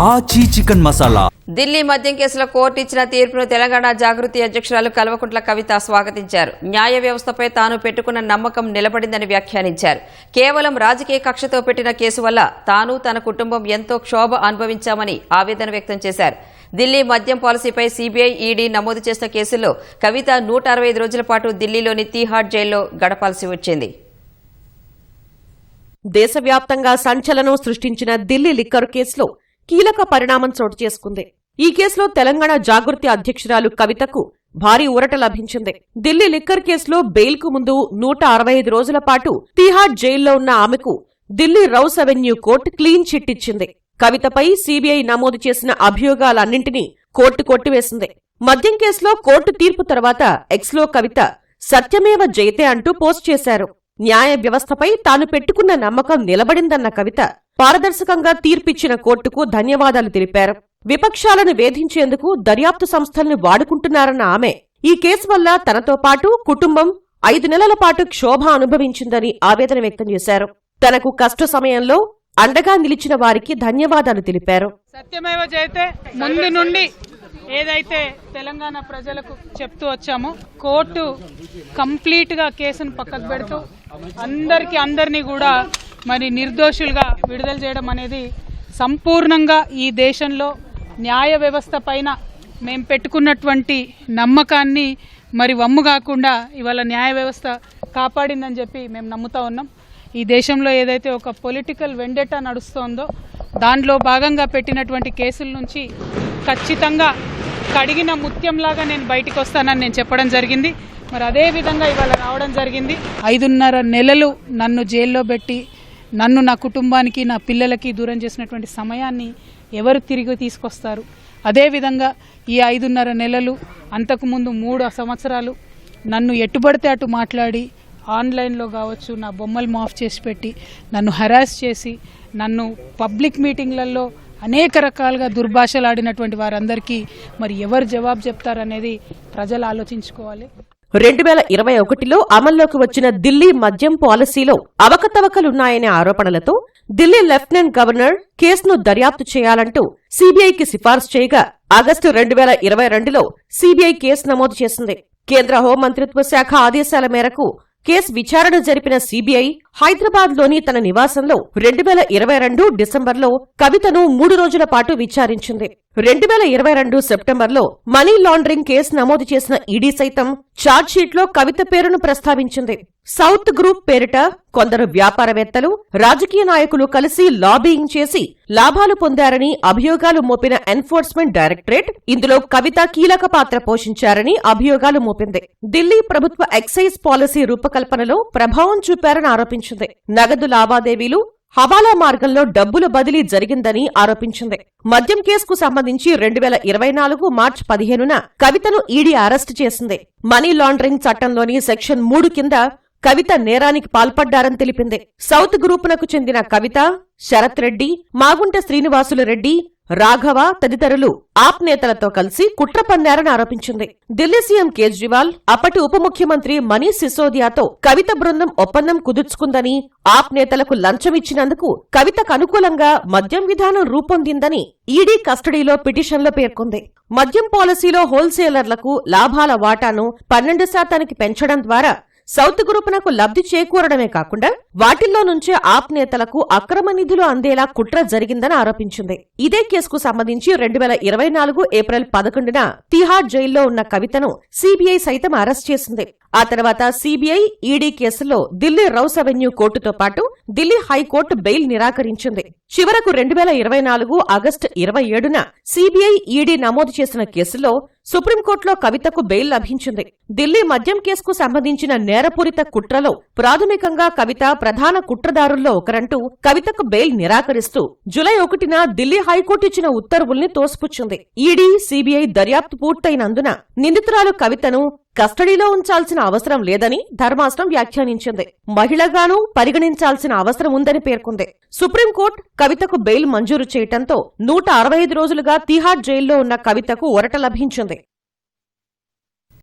ఆచి చికెన్ మసాలా. ఢిల్లీ మద్యం కేసులో కోర్టు ఇచ్చిన తీర్పును తెలంగాణ జాగృతి అధ్యక్షురాలు కల్వకుంట్ల కవిత స్వాగతించారు. న్యాయ వ్యవస్థపై తాను పెట్టుకున్న నమ్మకం నిలబడిందని వ్యాఖ్యానించారు. కేవలం రాజకీయ కక్షతో పెట్టిన కేసు వల్ల తాను తన కుటుంబం ఎంతో క్షోభ అనుభవించామని ఆవేదన వ్యక్తం చేశారు. ఢిల్లీ మద్యం పాలసీపై సీబీఐ, ఈడీ నమోదు చేసిన కేసుల్లో కవిత 165 రోజుల పాటు ఢిల్లీలోని తీహార్ జైల్లో గడపాల్సి వచ్చింది. దేశవ్యాప్తంగా సంచలనం సృష్టించిన ఢిల్లీ లిక్కర్ కేసులో కీలక పరిణామం చోటు చేసుకుంది. ఈ కేసులో తెలంగాణ జాగృతి అధ్యక్షురాలు కవితకు భారీ ఊరట లభించింది. ఢిల్లీ లిక్కర్ కేసులో బెయిల్కు ముందు 165 రోజుల పాటు తీహార్ జైల్లో ఉన్న ఆమెకు Delhi rows avenue court clean chit ఇచ్చింది. కవితపై సీబీఐ నమోదు చేసిన అభియోగాలన్నింటినీ కోర్టు కొట్టివేసింది. మద్యం కేసులో కోర్టు తీర్పు తర్వాత ఎక్స్లో కవిత సత్యమేవ జయతే అంటూ పోస్ట్ చేశారు. న్యాయ వ్యవస్థపై తాను పెట్టుకున్న నమ్మకం నిలబడిందన్న కవిత పారదర్శకంగా తీర్పిచ్చిన కోర్టుకు ధన్యవాదాలు తెలిపారు. విపక్షాలను వేధించేందుకు దర్యాప్తు సంస్థల్ని వాడుకుంటున్నారన్న ఆమె ఈ కేసు వల్ల తనతో పాటు కుటుంబం 5 నెలల పాటు క్షోభ అనుభవించిందని ఆవేదన వ్యక్తం చేశారు. తనకు కష్ట సమయంలో అండగా నిలిచిన వారికి ధన్యవాదాలు తెలిపారు. సత్యమేవ జయతే ముందు నుండి ఏదైతే తెలంగాణ ప్రజలకు చెప్తూ వచ్చామో కోర్టు కంప్లీట్ గా కేసును పక్కకు పెడుతూ అందరినీ కూడా మరి నిర్దోషులుగా విడుదల చేయడం అనేది సంపూర్ణంగా ఈ దేశంలో న్యాయ వ్యవస్థ పైన మేము పెట్టుకున్నటువంటి నమ్మకాన్ని మరి వమ్ము కాకుండా ఇవాళ న్యాయ వ్యవస్థ కాపాడిందని చెప్పి మేము నమ్ముతా ఉన్నాం. ఈ దేశంలో ఏదైతే ఒక పొలిటికల్ వెండెటా నడుస్తోందో దానిలో భాగంగా పెట్టినటువంటి కేసుల నుంచి ఖచ్చితంగా కడిగిన ముత్యంలాగా నేను బయటికి వస్తానని నేను చెప్పడం జరిగింది. మరి అదే విధంగా ఇవాళ రావడం జరిగింది. 5.5 నెలలు నన్ను జైల్లో పెట్టి నన్ను, నా కుటుంబానికి, నా పిల్లలకి దూరం చేసినటువంటి సమయాన్ని ఎవరు తిరిగి తీసుకొస్తారు? అదేవిధంగా ఈ 5.5 నెలలు అంతకుముందు 3 సంవత్సరాలు నన్ను ఎట్టుబడితే అటు మాట్లాడి ఆన్లైన్లో కావచ్చు నా బొమ్మలు మాఫ్ చేసి పెట్టి నన్ను హరాస్ చేసి నన్ను పబ్లిక్ మీటింగ్లలో అనేక రకాలుగా దుర్భాషలాడినటువంటి వారందరికీ మరి ఎవరు జవాబు చెప్తారనేది ప్రజలు ఆలోచించుకోవాలి. 2021లో అమల్లోకి వచ్చిన ఢిల్లీ మద్యం పాలసీలో అవకతవకలున్నాయనే ఆరోపణలతో ఢిల్లీ లెఫ్టినెంట్ గవర్నర్ కేసును దర్యాప్తు చేయాలంటూ సీబీఐకి సిఫార్సు చేయగా ఆగస్టు 2022లో సీబీఐ కేసు నమోదు చేసింది. కేంద్ర హోంమంత్రిత్వ శాఖ ఆదేశాల మేరకు కేసు విచారణ జరిపిన సీబీఐ హైదరాబాద్లోని తన నివాసంలో 2022 డిసెంబర్లో కవితను 3 రోజుల పాటు విచారించింది. 2022 సెప్టెంబర్లో మనీ లాండరింగ్ కేసు నమోదు చేసిన ఈడీ సైతం ఛార్జ్షీట్లో కవిత పేరును ప్రస్తావించింది. సౌత్ గ్రూప్ పేరిట కొందరు వ్యాపారవేత్తలు, రాజకీయ నాయకులు కలిసి లాబీయింగ్ చేసి లాభాలు పొందారని అభియోగాలు మోపిన ఎన్ఫోర్స్మెంట్ డైరెక్టరేట్ ఇందులో కవిత కీలక పాత్ర పోషించారని అభియోగాలు మోపింది. ఢిల్లీ ప్రభుత్వ ఎక్సైజ్ పాలసీ రూపకల్పనలో ప్రభావం చూపారని ఆరోపించింది. నగదు లావాదేవీలు, హవాలా మార్గంలో డబ్బుల బదిలీ జరిగిందని ఆరోపించింది. మద్యం కేసుకు సంబంధించి 2024 మార్చి 15న కవితను ఈడీ అరెస్టు చేసింది. మనీ లాండరింగ్ చట్టంలోని సెక్షన్ 3 కింద కవిత నేరానికి పాల్పడ్డారని తెలిపింది. సౌత్ గ్రూపునకు చెందిన కవిత, శరత్ రెడ్డి, మాగుంట శ్రీనివాసులు రెడ్డి, రాఘవ తదితరులు ఆప్ నేతలతో కలిసి కుట్ర పన్నారని ఆరోపించింది. ఢిల్లీ సీఎం కేజ్రీవాల్, అప్పటి ఉప ముఖ్యమంత్రి మనీష్ సిసోదియాతో కవిత బృందం ఒప్పందం కుదుర్చుకుందని, ఆప్ నేతలకు లంచమిచ్చినందుకు కవితకు అనుకూలంగా మద్యం విధానం రూపొందిందని ఈడీ కస్టడీలో పిటిషన్లో పేర్కొంది. మద్యం పాలసీలో హోల్సేలర్లకు లాభాల వాటాను 12% పెంచడం ద్వారా సౌత్ గ్రూపునకు లబ్ధి చేకూరడమే కాకుండా వాటిల్లో నుంచే ఆప్ నేతలకు అక్రమ నిధులు అందేలా కుట్ర జరిగిందని ఆరోపించింది. ఇదే కేసుకు సంబంధించి 2024 ఏప్రిల్ 11న తీహార్ జైల్లో ఉన్న కవితను సీబీఐ సైతం అరెస్ట్ చేసింది. ఆ తర్వాత సీబీఐ, ఈడీ కేసులో ఢిల్లీ రౌస్ అవెన్యూ కోర్టుతో పాటు ఢిల్లీ హైకోర్టు బెయిల్ నిరాకరించింది. చివరకు 2024 ఆగస్టు 27న సీబీఐ, ఈడీ నమోదు చేసిన కేసులో సుప్రీంకోర్టులో కవితకు బెయిల్ లభించింది. ఢిల్లీ మద్యం కేసుకు సంబంధించిన నేరపూరిత కుట్రలో ప్రాథమికంగా కవిత ప్రధాన కుట్రదారుల్లో ఒకరంటూ కవితకు బెయిల్ నిరాకరిస్తూ జూలై 1న ఢిల్లీ హైకోర్టు ఇచ్చిన ఉత్తర్వుల్ని తోసిపుచ్చింది. ఈడీ, సీబీఐ దర్యాప్తు పూర్తయినందున నిందితురాలు కవితను కస్టడీలో ఉంచాల్సిన అవసరం లేదని ధర్మాసనం వ్యాఖ్యానించింది. మహిళగానూ పరిగణించాల్సిన అవసరం ఉందని పేర్కొంది. సుప్రీంకోర్టు కవితకు బెయిల్ మంజూరు చేయటంతో 165 రోజులుగా తీహార్ జైల్లో ఉన్న కవితకు ఊరట లభించింది.